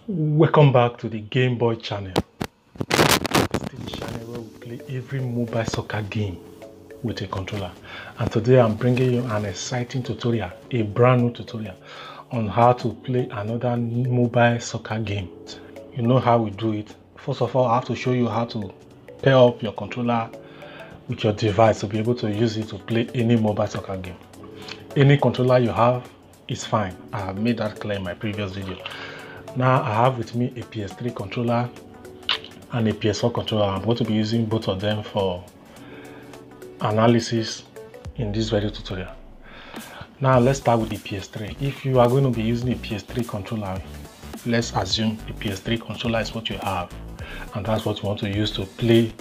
Welcome back to the Game Boy channel. This is the channel where we play every mobile soccer game with a controller. And today I'm bringing you an exciting tutorial, a brand new tutorial on how to play another mobile soccer game. You know how we do it. First of all, I have to show you how to pair up your controller with your device to be able to use it to play any mobile soccer game. Any controller you have is fine. I have made that clear in my previous video. Now I have with me a PS3 controller and a PS4 controller. I'm going to be using both of them for analysis in this video tutorial. Now let's start with the PS3. If you are going to be using a PS3 controller, let's assume a PS3 controller is what you have, and that's what you want to use to play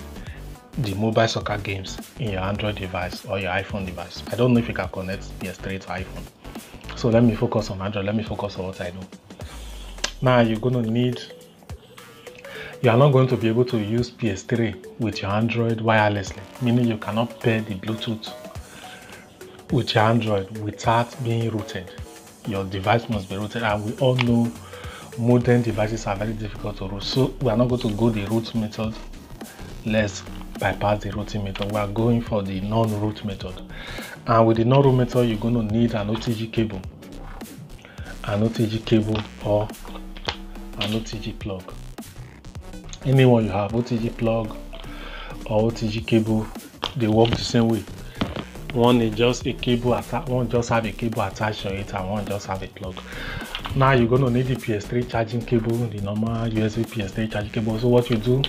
the mobile soccer games in your Android device or your iPhone device. I don't know if you can connect PS3 to iPhone. So let me focus on Android. Let me focus on what I do. Now you are not going to be able to use PS3 with your Android wirelessly, meaning you cannot pair the Bluetooth with your Android without being rooted. Your device must be rooted, and we all know modern devices are very difficult to root. So we are not going to go the root method. Let's bypass the rooting method. We are going for the non-root method. And with the non-root method, you're going to need an OTG cable, or an OTG plug. Anyone you have, OTG plug or OTG cable, they work the same way. One is just a cable attached, one just have a cable attached to it, and one just have a plug. Now you're going to need the PS3 charging cable, the normal USB PS3 charging cable. So what you do,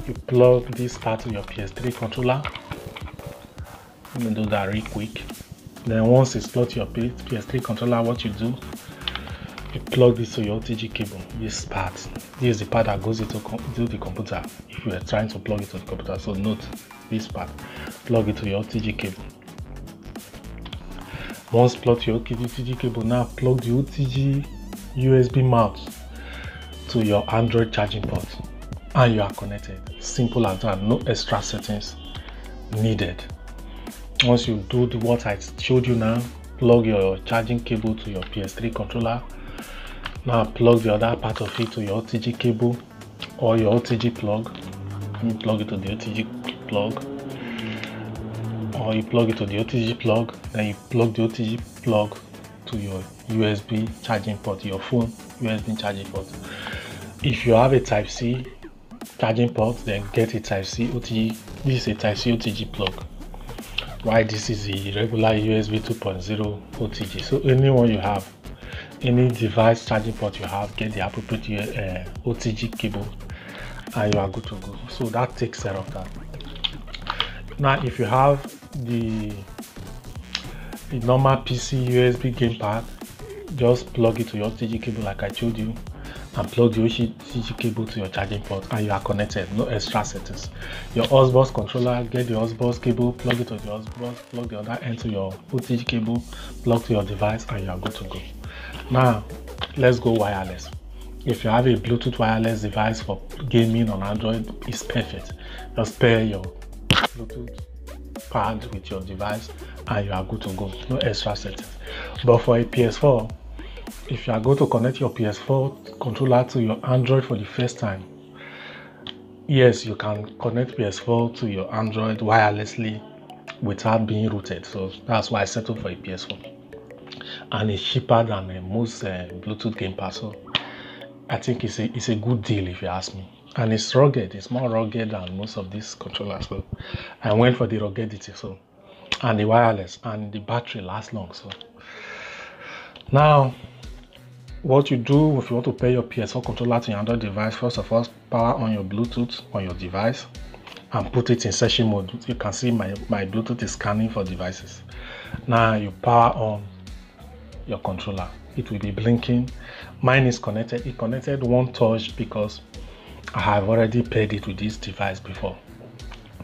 you plug this part to your PS3 controller. Let me do that real quick. Then once it's plugged to your PS3 controller, what you do, you plug this to your OTG cable. This is the part that goes into the computer if you are trying to plug it to the computer. So note this part, plug it to your OTG cable. Once plugged to your OTG cable, now plug the OTG USB mount to your Android charging port, and you are connected. Simple as that, no extra settings needed. Once you do what I showed you now, plug your charging cable to your PS3 controller. Now plug the other part of it to your OTG cable or your OTG plug. You plug it to the OTG plug, or you plug it to the OTG plug. Then you plug the OTG plug to your USB charging port, your phone USB charging port. If you have a Type C charging port, then get a Type C OTG. This is a Type C OTG plug. Why this is a regular USB 2.0 OTG. So anyone you have, any device charging port you have, get the appropriate OTG cable, and you are good to go. So that takes care of that. Now if you have the normal PC USB gamepad, just plug it to your OTG cable like I told you, and plug the OTG cable to your charging port, and you are connected. No extra settings. Your OSBus controller, get the OSBus cable, plug it to the OSBus, plug the other end to your OTG cable, plug to your device, and you are good to go. Now let's go wireless. If you have a Bluetooth wireless device for gaming on Android, it's perfect. Just pair your Bluetooth pad with your device, and you are good to go. No extra settings. But for a PS4, if you are going to connect your PS4 controller to your Android for the first time, yes, you can connect PS4 to your Android wirelessly without being rooted. So that's why I settled for a PS4, and it's cheaper than most Bluetooth gamepad. So I think it's a good deal if you ask me, and it's rugged. It's more rugged than most of these controllers. So I went for the ruggedity, so, and the wireless, and the battery lasts long. So now, what you do if you want to pair your PS4 controller to your Android device, first of all, power on your Bluetooth on your device and put it in session mode. You can see my Bluetooth is scanning for devices. Now you power on your controller. It will be blinking. Mine is connected. It connected one touch because I have already paired it with this device before.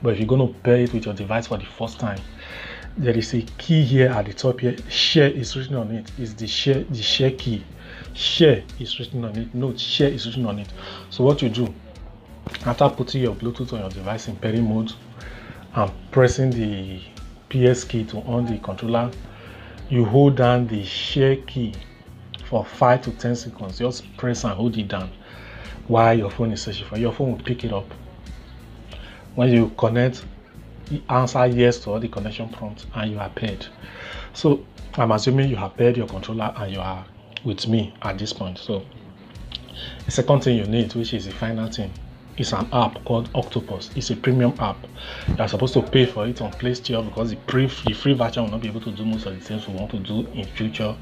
But if you're going to pair it with your device for the first time, there is a key here at the top here. Share is written on it. It's the share key. Share is written on it. Note, share is written on it. So what you do, after putting your Bluetooth on your device in pairing mode and pressing the PS key to on the controller, you hold down the share key for 5 to 10 seconds. Just press and hold it down while your phone is searching for it. Your phone will pick it up. When you connect, answer yes to all the connection prompts and you are paired. So I'm assuming you have paired your controller and you are with me at this point. So the second thing you need, which is the final thing, is an app called Octopus. It's a premium app. You are supposed to pay for it on Play Store because the free version will not be able to do most of the things we want to do in future.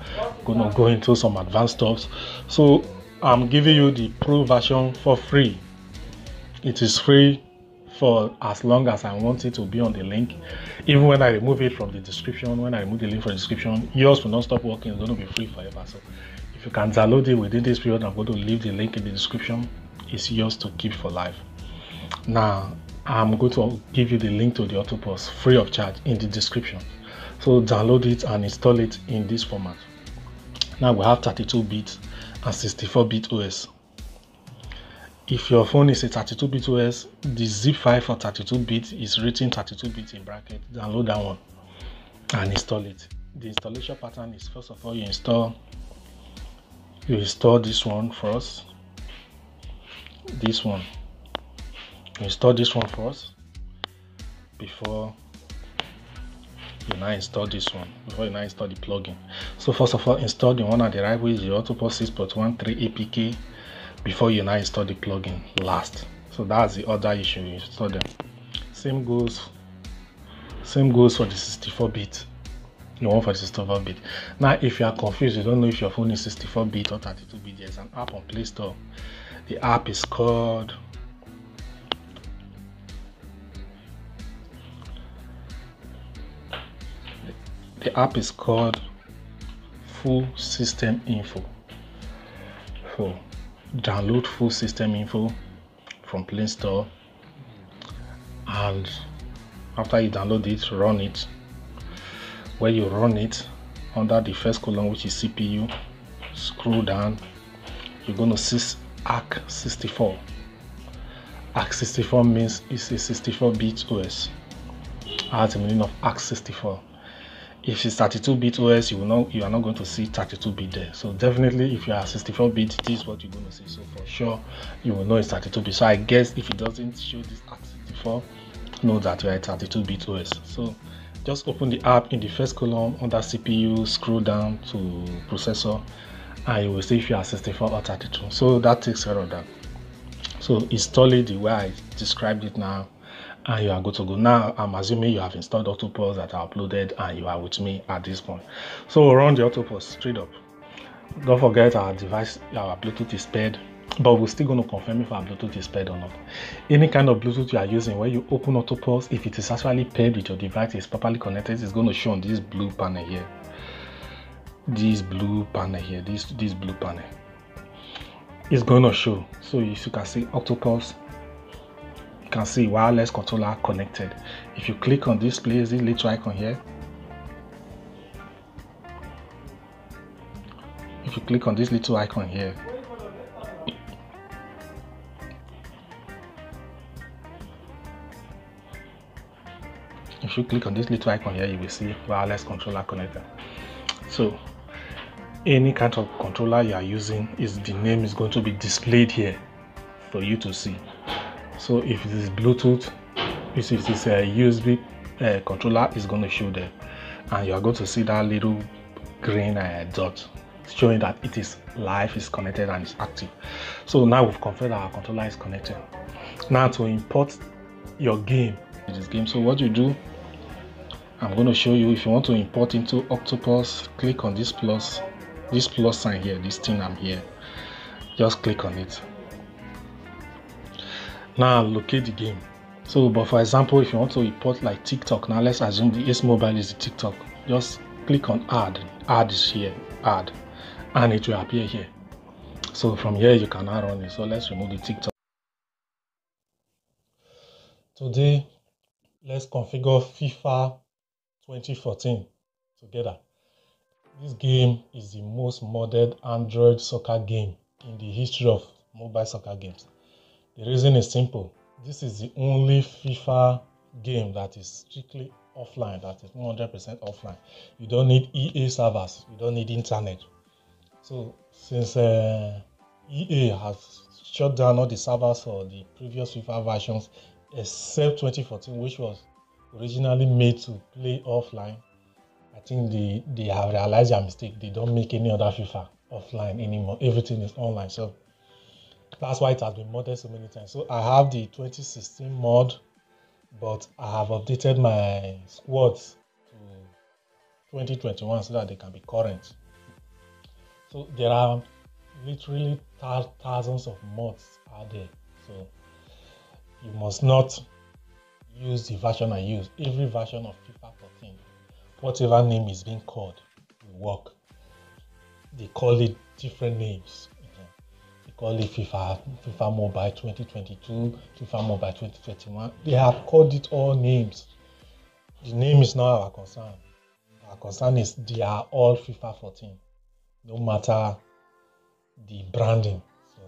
We're gonna go into some advanced stuff. So I'm giving you the pro version for free. It is free for as long as I want it to be on the link. Even when I remove it from the description, when I remove the link from the description, yours will not stop working. It's going to be free forever. So if you can download it within this period, I'm going to leave the link in the description. It's yours to keep for life. Now I'm going to give you the link to the Octopus free of charge in the description. So download it and install it in this format. Now we have 32-bit and 64-bit OS. If your phone is a 32-bit OS, the zip file for 32-bit is written 32-bit in bracket. Download that one and install it. The installation pattern is, first of all, you install this one first. This one. You install this one first before you now install this one. Before you now install the plugin. So first of all, install the one at the right, which is the Octopus 6.13 APK. Before you now install the plugin last. So that's the order you should install them. Same goes for the 64-bit. The one for the 64-bit. Now if you are confused, you don't know if your phone is 64-bit or 32-bit, there's an app on Play Store. The app is called Full System Info. So download Full System Info from Play Store, and after you download it, run it. When you run it, under the first column, which is CPU, scroll down, you're going to see ARC64. ARC64 means it's a 64-bit OS. That's the meaning of ARC64. If it's 32-bit OS, you are not going to see 32-bit there. So definitely, if you are 64-bit, this is what you're going to see. So for sure, you will know it's 32-bit. So I guess if it doesn't show this ARC64, know that you are a 32-bit OS. So just open the app in the first column under CPU, scroll down to processor, and you will see if you are 64 or 32. So that takes care of that. So install it the way I described it now, and you are good to go. Now I'm assuming you have installed Octopus that I uploaded and you are with me at this point. So run the Octopus straight up. Don't forget our device, our Bluetooth is paired, but we're still going to confirm if our Bluetooth is paired or not. Any kind of Bluetooth you are using, when you open Octopus, if it is actually paired with your device, is properly connected, it's going to show on this blue panel here. This blue panel here, this blue panel. It's going to show. So if you can see Octopus, you can see wireless controller connected. If you click on this place, this little icon here, if you click on this little icon here, if you click on this little icon here, you will see wireless controller connected. So any kind of controller you are using, the name is going to be displayed here for you to see. So if it is Bluetooth, if it is a USB controller, it's going to show there, and you are going to see that little green dot showing that it is live, is connected, and is active. So now we've confirmed that our controller is connected. Now to import your game to this game, so what you do, I'm going to show you. If you want to import into Octopus, click on this plus sign here, this thing I'm here, just click on it. Now locate the game. So but for example, if you want to import like TikTok, now let's assume the Ace Mobile is the TikTok, just click on add is here, add, and it will appear here. So from here you can now run it. So let's remove the TikTok. Today let's configure FIFA 2014 together. This game is the most modded Android soccer game in the history of mobile soccer games. The reason is simple. This is the only FIFA game that is strictly offline, that is 100% offline. You don't need EA servers, you don't need internet. So since EA has shut down all the servers for the previous FIFA versions except 2014, which was originally made to play offline, I think they have realized their mistake. They don't make any other FIFA offline anymore. Everything is online. So that's why it has been modded so many times. So I have the 2016 mod, but I have updated my squads to 2021 so that they can be current. So there are literally thousands of mods out there. So you must not use the version I use. Every version of FIFA 14, whatever name is being called, will work. They call it different names. They call it FIFA Mobile 2022, FIFA Mobile 2021. They have called it all names. The name is not our concern. Our concern is they are all FIFA 14, no matter the branding. So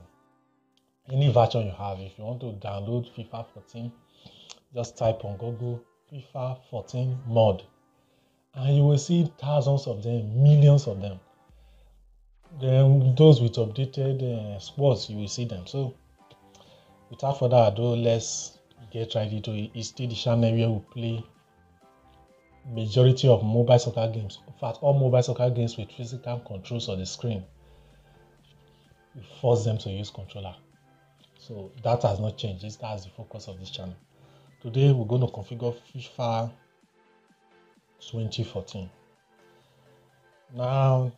any version you have, if you want to download FIFA 14, just type on Google FIFA 14 mod, and you will see thousands of them, millions of them. Then those with updated sports, you will see them. So without further ado, let's get right into it. It's still the channel where we play majority of mobile soccer games. In fact, all mobile soccer games with physical controls on the screen, we force them to use controller. So that has not changed. That's the focus of this channel. Today we're going to configure FIFA 2014. Now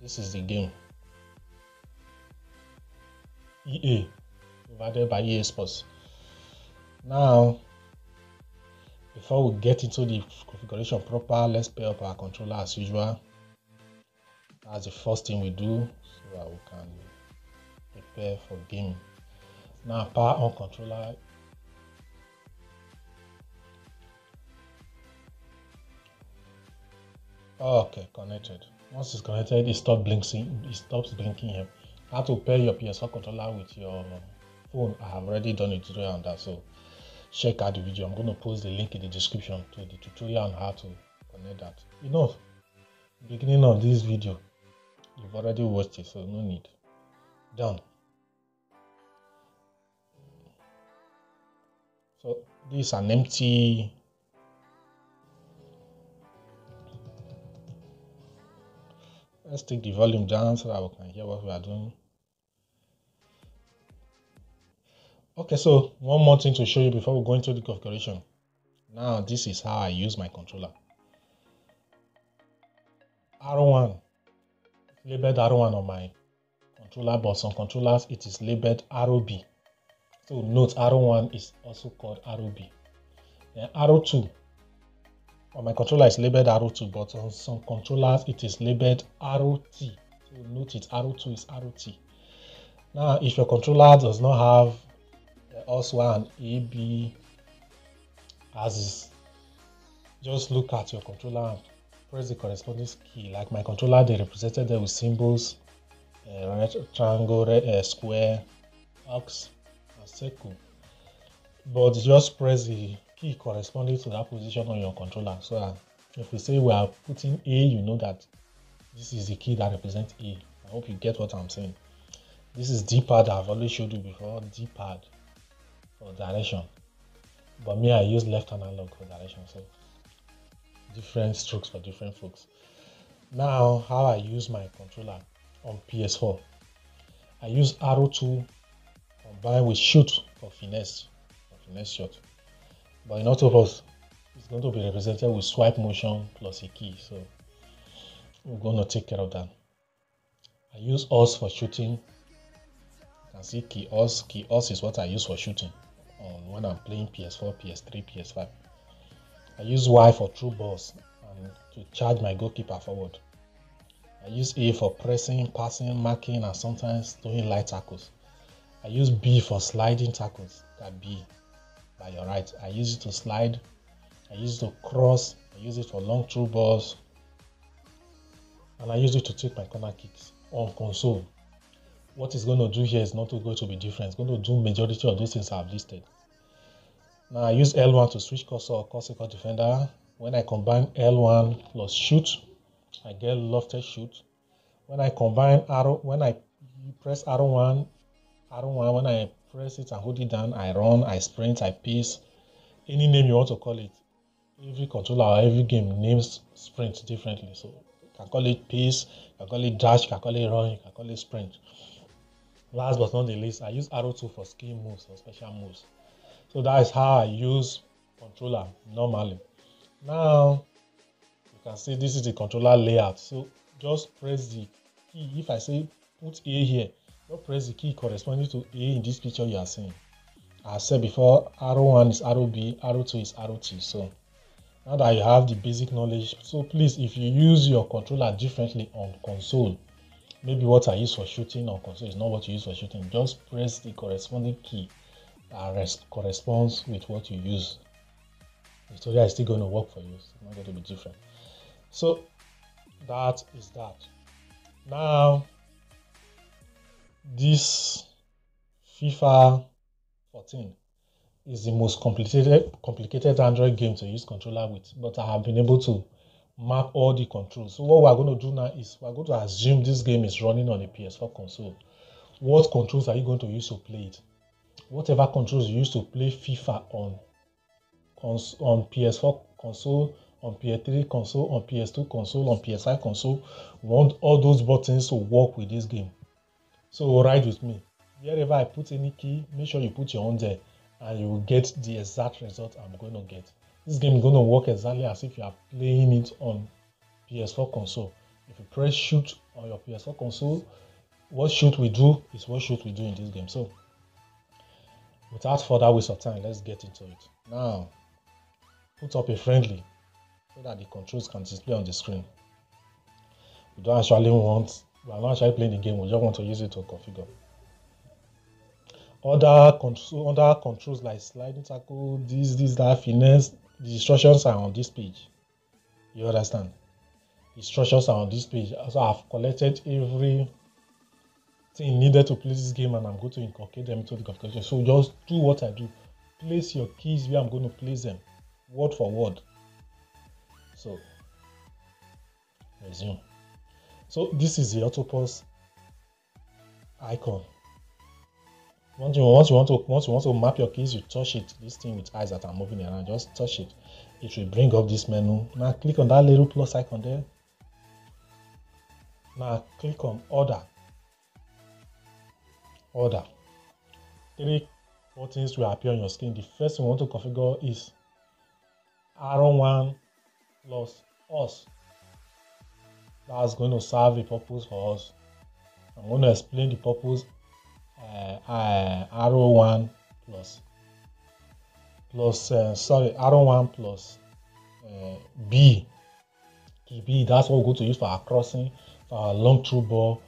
this is the game. EA, provided by EA Sports. Now, before we get into the configuration proper, let's pair up our controller as usual. That's the first thing we do so that we can prepare for game. Now, power on controller. Okay, connected. Once it's connected, it stops blinking. It stops blinking here. How to pair your PS4 controller with your phone? I have already done a tutorial on that, so check out the video. I'm going to post the link in the description to the tutorial on how to connect that. Beginning of this video, you've already watched it, so no need. Done. So this is an empty. Let's take the volume down so that we can hear what we are doing. Okay, so one more thing to show you before we go into the configuration. Now this is how I use my controller. R1, labeled R1 on my controller, but some controllers it is labeled ROB. So note R1 is also called ROB. Then R2 on my controller is labeled R2, but on some controllers it is labeled ROT. So note it, R2 is ROT. Now if your controller does not have also an AB as is, just look at your controller and press the corresponding key. Like my controller, they represented there with symbols, triangle, square, ox, and circle. But just press the key corresponding to that position on your controller. So that if we say we are putting A, you know that this is the key that represents A. I hope you get what I'm saying. This is D-pad. I've always showed you before. D-pad for direction. But me, I use left analog for direction. So different strokes for different folks. Now, how I use my controller on PS4. I use R2 combined with shoot for finesse shot. But in Octopus, it's going to be represented with swipe motion plus a key. So we're going to take care of that. I use us for shooting. You can see key us. Key us is what I use for shooting when I'm playing PS4, PS3, PS5. I use Y for through balls and to charge my goalkeeper forward. I use A for pressing, passing, marking, and sometimes doing light tackles. I use B for sliding tackles. That B by your right. I use it to slide. I use it to cross. I use it for long through balls. And I use it to take my corner kicks on console. What it's going to do here is not going to be different. It's going to do majority of those things I've listed. Now I use L1 to switch cursor or cursor defender. When I combine L1 plus shoot, I get lofted shoot. When I combine arrow, when I press R1, when I press it and hold it down, I run, I sprint, I pace, any name you want to call it. Every controller or every game names sprint differently. So you can call it pace, you can call it dash, you can call it run, you can call it sprint. Last but not the least, I use arrow tool for skill moves or special moves. So that is how I use controller normally. Now you can see this is the controller layout. So just press the key. If I say put A here, just press the key corresponding to A in this picture you are seeing. I said before, arrow 1 is arrow B, arrow 2 is arrow T. So now that you have the basic knowledge, so please, if you use your controller differently on console, maybe what I use for shooting on console is not what you use for shooting, just press the corresponding key that corresponds with what you use. The tutorial is still going to work for you. It's not going to be different. So that is that. Now, this FIFA 14 is the most complicated Android game to use controller with, but I have been able to map all the controls. So what we're going to do now is we're going to assume this game is running on a PS4 console. What controls are you going to use to play it? Whatever controls you use to play FIFA on PS4 console, on PS3 console, on PS2 console, on PS5 console, we want all those buttons to work with this game. So ride with me. Wherever I put any key, make sure you put your own there, and you will get the exact result I'm going to get. This game is going to work exactly as if you are playing it on PS4 console. If you press shoot on your PS4 console, what shoot we do is what shoot we do in this game. So without further waste of time, let's get into it. Now, put up a friendly so that the controls can display on the screen. We are not actually playing the game, we just want to use it to configure. Other controls like sliding tackle, this, that, finesse, the instructions are on this page. You understand? The instructions are on this page. So I've collected everything needed to play this game, and I'm going to incorporate them into the configuration. So just do what I do. Place your keys where I'm going to place them, word for word. So resume. So this is the auto pause icon. Once you want to map your keys, you touch it. This thing with eyes that are moving around, just touch it. It will bring up this menu. Now click on that little plus icon there. Now click on order. Order. 3 buttons will appear on your screen. The first one we want to configure is arrow 1 plus us. That's going to serve a purpose for us. I'm going to explain the purpose. Arrow 1 arrow 1 plus B. Key B, that's what we're going to use for our crossing, for our long through ball,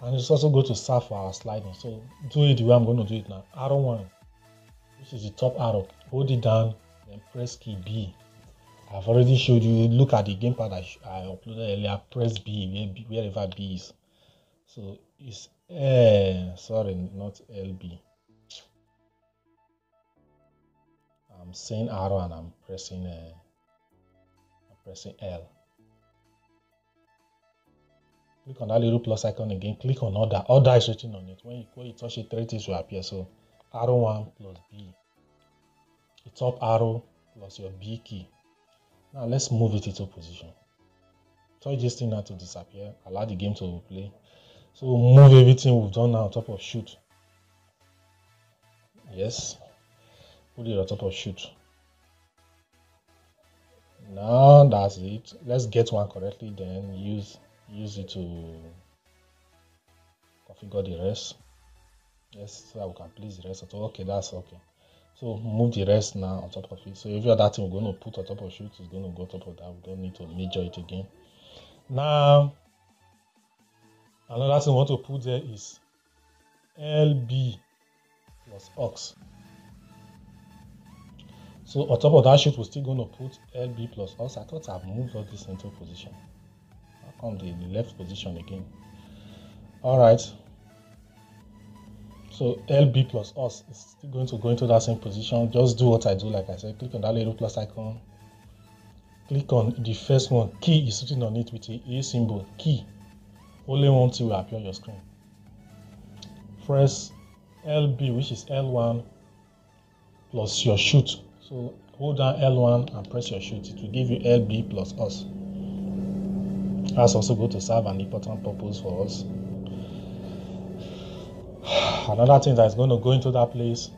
and it's also going to serve for our sliding. So do it the way I'm going to do it now. Arrow 1, which is the top arrow, hold it down, then press key B. I've already showed you, look at the gamepad I uploaded earlier, press B wherever B is. So it's sorry, not LB. I'm saying arrow and I'm pressing L. Click on that little plus icon again. Click on order. Order is written on it. When you touch it, 3 things will appear. So arrow 1 plus B. The top arrow plus your B key. Now let's move it into position. Touch this thing now to disappear. Allow the game to play. So move everything we've done now on top of shoot. Yes. Put it on top of shoot. Now that's it. Let's get one correctly, then use it to configure the rest. Yes, so that we can place the rest. Okay, that's okay. So move the rest now on top of it. So every other thing we're going to put on top of shoot is going to go on top of that. We don't need to measure it again. Now, another thing we want to put there is LB plus aux. So on top of that shoot, we're still going to put LB plus aux. I thought I've moved all this into position. How come the left position again? All right. So LB plus us is still going to go into that same position. Just do what I do, like I said. Click on that little plus icon. Click on the first one. Key is sitting on it with a symbol. Key. only one thing will appear on your screen. Press LB, which is L1 plus your shoot. So hold down L1 and press your shoot. It will give you LB plus us. That's also going to serve an important purpose for us. Another thing that is going to go into that place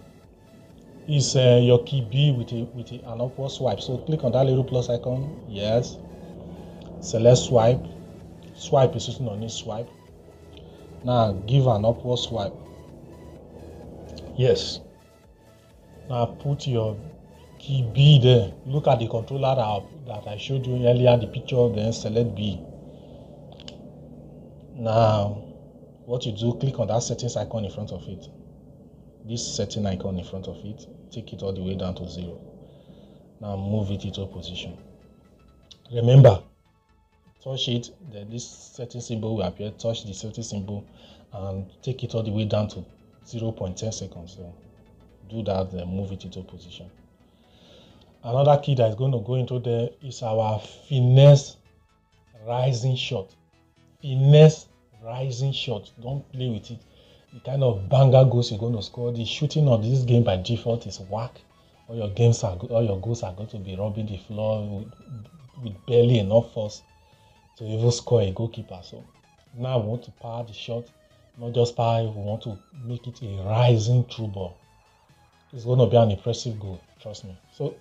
is your key B with an upward swipe. So click on that little plus icon. Yes. Select swipe. Swipe is sitting on this swipe. Now give an upward swipe. Yes. Now put your key B there. Look at the controller that I showed you earlier, the picture, then select B. Now, what you do, click on that settings icon in front of it. This setting icon in front of it, take it all the way down to 0. Now move it into position. Remember, touch it, then this setting symbol will appear. Touch the setting symbol and take it all the way down to 0.10 seconds. So do that, then move it into position. Another key that is going to go into there is our finesse rising shot. Finesse rising shot. Don't play with it. The kind of banger goals you're going to score. The shooting of this game by default is whack. All your goals are going to be rubbing the floor with barely enough force to even score a goalkeeper. So now we want to power the shot, not just power. We want to make it a rising through ball. It's going to be an impressive goal, trust me. So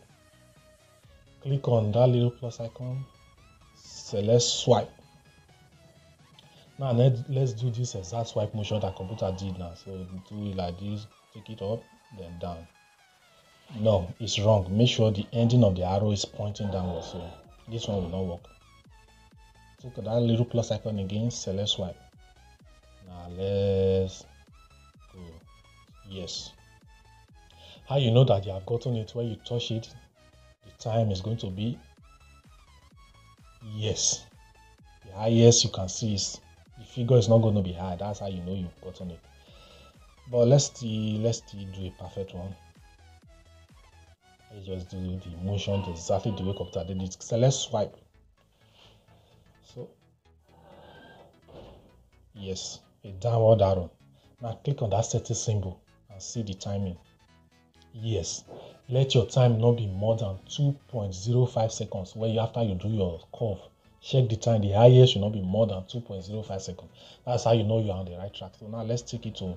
click on that little plus icon, select swipe. Now let's do this exact swipe motion that computer did now. So do it like this, take it up, then down. No, it's wrong. Make sure the ending of the arrow is pointing downwards. So this one will not work. Look at that little plus icon again, select swipe. Now let's go. Yes. How you know that you have gotten it? When you touch it, the time is going to be yes. The highest you can see is the figure is not going to be high. That's how you know you've gotten it. But let's do a perfect one. Let's just do the motion exactly the way computer did it. Select swipe. So yes, a downward arrow. Now click on that setting symbol and see the timing. Yes, let your time not be more than 2.05 seconds after you do your curve. Check the time. The highest should not be more than 2.05 seconds. That's how you know you're on the right track. So now let's take it to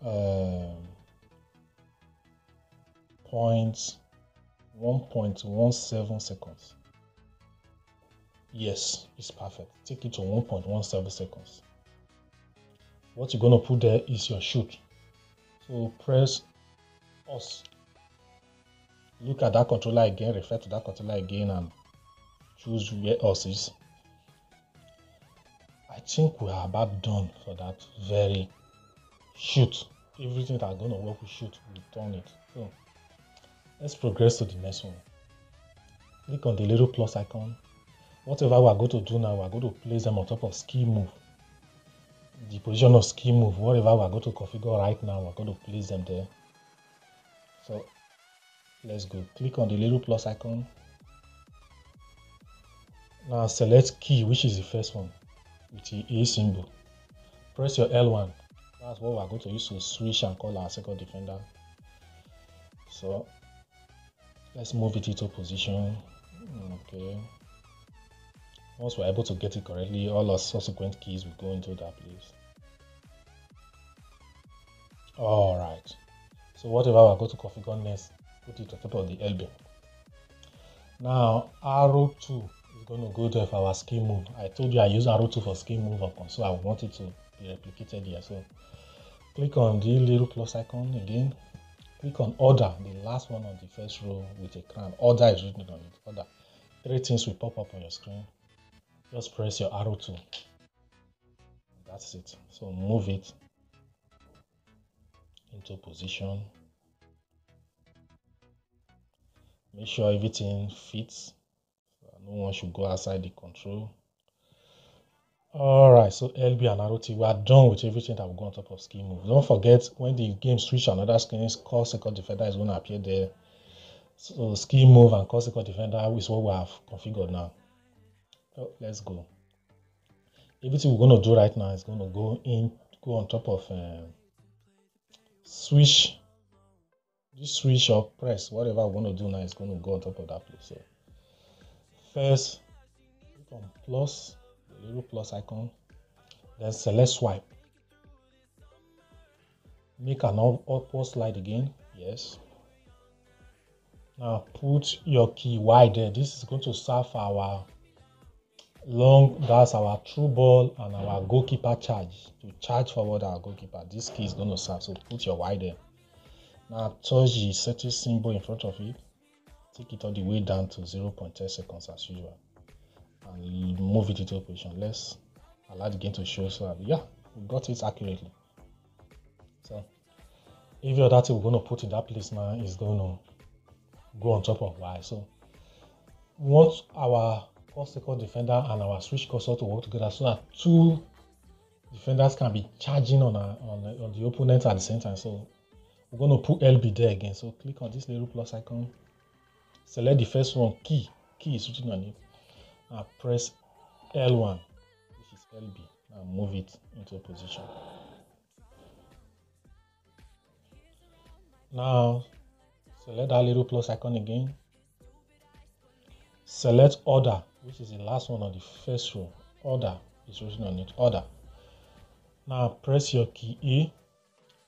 1.17 seconds. Yes, it's perfect. Take it to 1.17 seconds. What you're going to put there is your shoot. So press us. Look at that controller again, refer to that controller again and choose where us is. I think we are about done for that very shoot. Everything that's going to work with shoot, we've done it. So let's progress to the next one. Click on the little plus icon. Whatever we are going to do now, we are going to place them on top of ski move. The position of ski move, whatever we are going to configure right now, we're going to place them there. So let's go. Click on the little plus icon. Now select key, which is the first one with the A symbol. Press your L1. That's what we're going to use to switch and call our second defender. So let's move it into position. Okay. Once we're able to get it correctly, all our subsequent keys will go into that place. Alright. So whatever we're going to configure next, put it on top of the elbow. Now arrow 2 is going to go there for our ski move. I told you I use arrow 2 for ski move upon, so I want it to be replicated here. So click on the little plus icon again. Click on order, the last one on the first row with a crown. Order is written on it. Order. 3 things will pop up on your screen. Just press your arrow 2. That's it. So move it into position. Make sure everything fits. No one should go outside the control. Alright, so LB and arrow T, we are done with everything that will go on top of ski move. Don't forget, when the game switch another screen, call second defender is going to appear there. So ski move and call second defender is what we have configured now. So let's go. Everything we're going to do right now is going to go on top of switch. This switch or press, whatever we're going to do now is going to go on top of that place. So first, click on plus, the little plus icon, then select swipe. Make an upward slide again, yes. Now put your key wide there. This is going to serve our that's our through ball and our goalkeeper charge. To charge forward our goalkeeper, this key is going to serve, so put your wide there. Now touch the setting symbol in front of it, take it all the way down to 0.10 seconds as usual, and move it into position. Let's allow the game to show. So yeah, we got it accurately. So every other thing we're going to put in that place now is going to go on top of Y. So we want our first second defender and our switch cursor to work together so that two defenders can be charging on the opponent at the same time. So we're going to put LB there again. So click on this little plus icon, select the first one, key is written on it, and press L1, which is LB, and move it into position. Now select that little plus icon again, select order, which is the last one on the first row. Order is written on it, order. Now press your key A,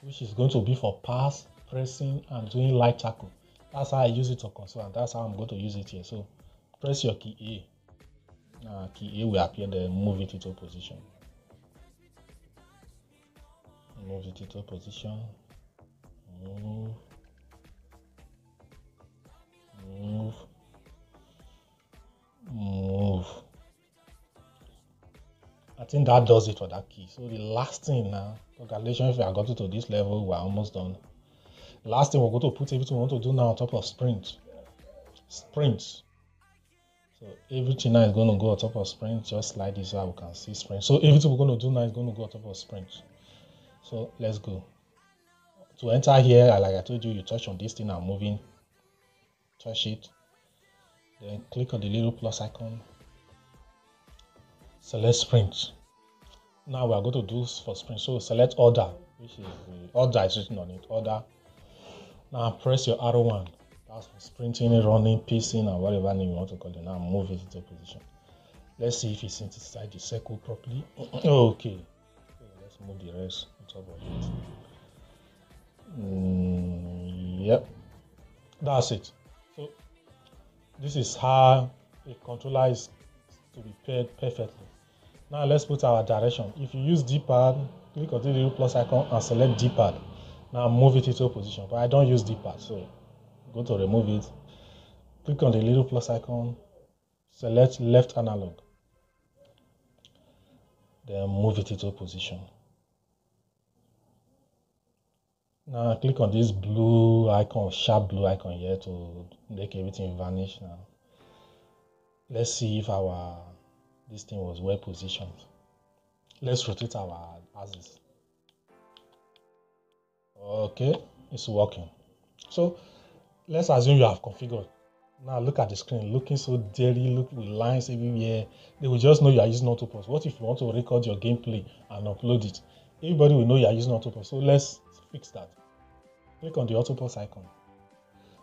which is going to be for pass, pressing, and doing light tackle. That's how I use it on console, and that's how I'm going to use it here. So press your key A. Key A will appear there, move it into position. Move it into position. Move. I think that does it for that key. So the last thing now, congratulations if you have gotten to this level, we're almost done. The last thing we're going to put everything we want to do now on top of sprints. So everything now is going to go on top of sprint. Just slide this out, we can see sprint. So everything we're going to do now is going to go on top of sprint. So let's go. To enter here, like I told you, you touch on this thing and moving. Touch it. Then click on the little plus icon. Select sprint. Now we are going to do for sprint. So select order, which is the order is written on it. Order. Now press your arrow one. That's for sprinting, running, pacing, and whatever name you want to call it. Now move it into position. Let's see if it's inside the circle properly. Okay. So let's move the rest on top of it. Yep. That's it. So this is how a controller is to be paired perfectly. Now let's put our direction. If you use D-pad, click on the little plus icon and select D-pad. Now move it into position. But I don't use D-pad, so go to remove it. Click on the little plus icon, select left analog. Then move it into position. Now click on this blue icon, sharp blue icon here to make everything vanish now. Let's see if this thing was well positioned. Let's rotate our axis. Okay, it's working. So let's assume you have configured. Now look at the screen, looking so dirty, look with lines everywhere. They will just know you are using Autopause. What if you want to record your gameplay and upload it? Everybody will know you are using Autopause. So let's fix that. Click on the Autopause icon.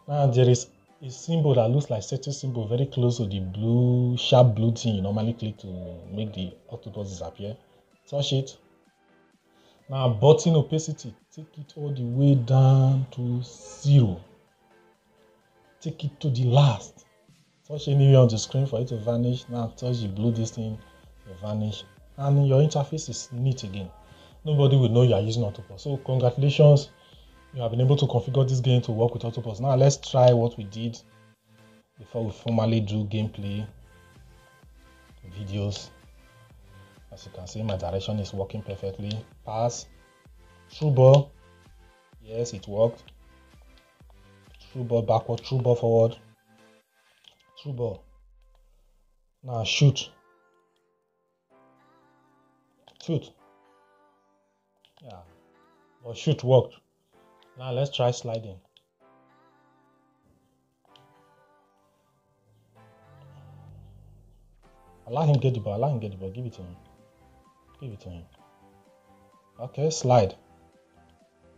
Now there is a symbol that looks like setting symbol very close to the blue, sharp blue thing you normally click to make the Autopause disappear. Touch it. Now button opacity, take it all the way down to 0. Take it to the last. Touch anywhere on the screen for it to vanish. Now touch the blue this thing to vanish. And your interface is neat again. Nobody will know you are using Autopause. So congratulations, you have been able to configure this game to work with Autopause. Now let's try what we did before we formally do gameplay videos. As you can see, my direction is working perfectly. Pass, through ball, yes, it worked. Through ball backward, through ball forward, through ball. Now shoot. Yeah, but shoot worked. Now let's try sliding. Allow him get the ball, give it to him. Give it to him. Okay, slide.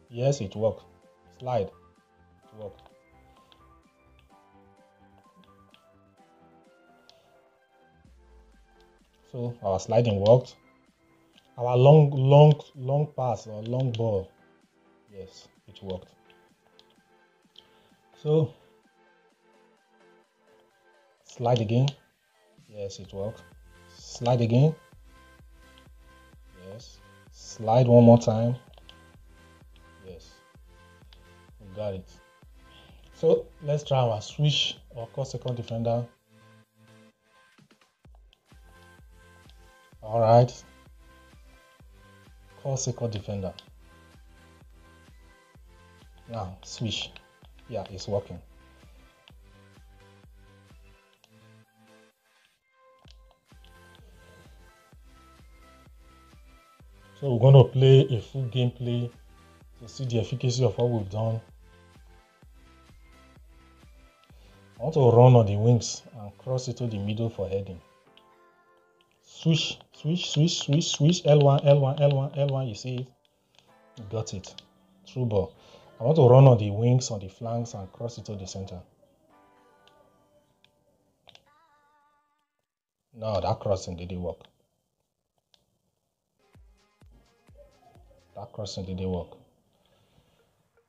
Yes, it worked. Slide. It worked. So our sliding worked. Our long pass or long ball. Yes, it worked. So slide again. Yes, it worked. Slide again. Yes. Slide one more time. Yes. We got it. So let's try our switch or call second defender. All right. Call second defender. Now switch. Yeah, it's working. So we're going to play a full gameplay to see the efficacy of what we've done. I want to run on the wings and cross it to the middle for heading. Switch, switch, switch, switch, switch, L1, L1, L1, L1, you see it? You got it. Through ball. I want to run on the wings, on the flanks, and cross it to the center. No, that crossing didn't work. That crossing didn't work.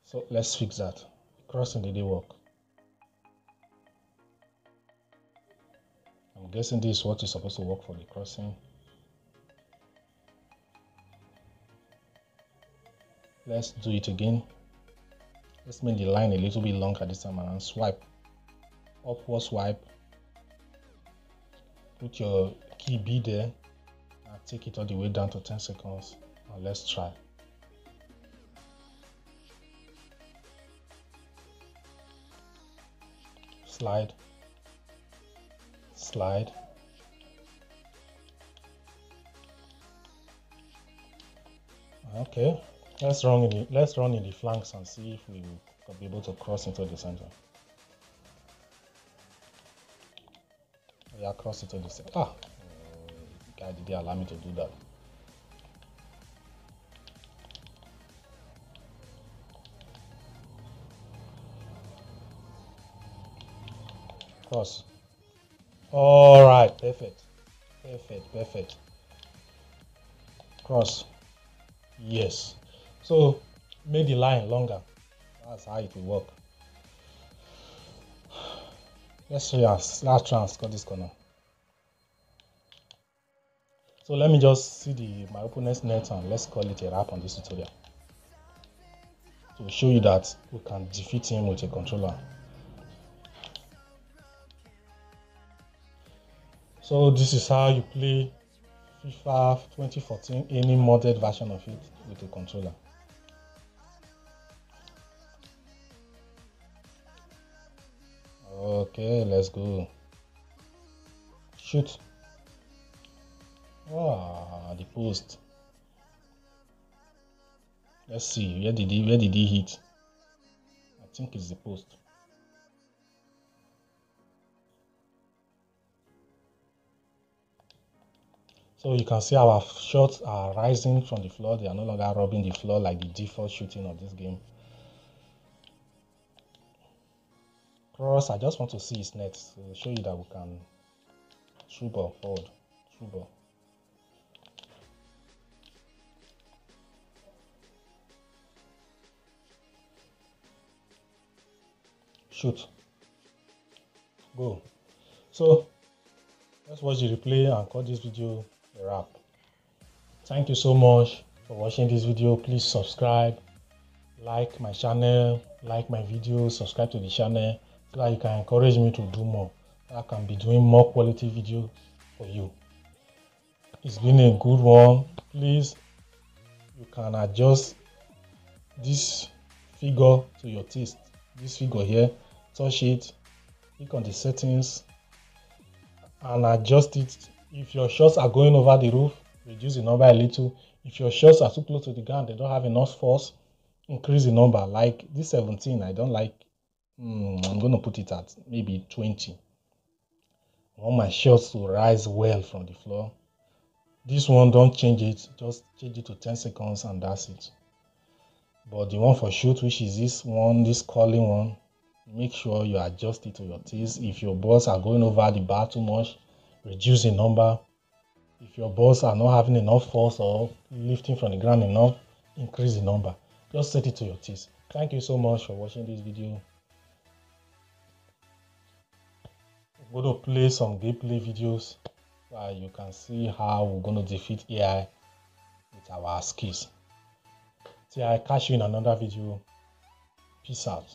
So let's fix that. Crossing didn't work. I'm guessing this is what is supposed to work for the crossing. Let's do it again. Let's make the line a little bit longer this time around. Swipe. Upward swipe. Put your key B there and take it all the way down to 10 seconds. Now let's try. Slide. Slide. Okay. Let's run in the flanks and see if we will be able to cross into the center. Yeah, cross it to the center. Guy, did they allow me to do that? Cross. All right, perfect, perfect, perfect. Cross. Yes. So make the line longer. That's how it will work. Let's try and score this corner. So let me just see my opponent's net and let's call it a wrap on this tutorial to show you that we can defeat him with a controller. So this is how you play FIFA 2014, any modded version of it with a controller. Okay, let's go. Shoot. The post. Let's see, where did he hit? I think it's the post. So you can see our shots are rising from the floor. They are no longer rubbing the floor like the default shooting of this game. Cross, I just want to see his net to show you that we can through ball forward, through ball. Shoot. Go. So let's watch the replay and call this video a wrap. Thank you so much for watching this video. Please subscribe, like my channel, like my videos, subscribe to the channel so that you can encourage me to do more. I can be doing more quality video for you. It's been a good one. Please, you can adjust this figure to your taste. This figure here, touch it, click on the settings and adjust it. If your shots are going over the roof, reduce the number a little. If your shots are too close to the ground, they don't have enough force, increase the number. Like this 17, I don't like. I'm going to put it at maybe 20. I want my shots to rise well from the floor. This one, don't change it, just change it to 10 seconds and that's it. But the one for shoot, which is this one, this calling one, make sure you adjust it to your taste. If your balls are going over the bar too much, reduce the number. If your balls are not having enough force or lifting from the ground enough, increase the number. Just set it to your taste. Thank you so much for watching this video. I'm going to play some gameplay videos so you can see how we're going to defeat AI with our skills. See, I catch you in another video. Peace out.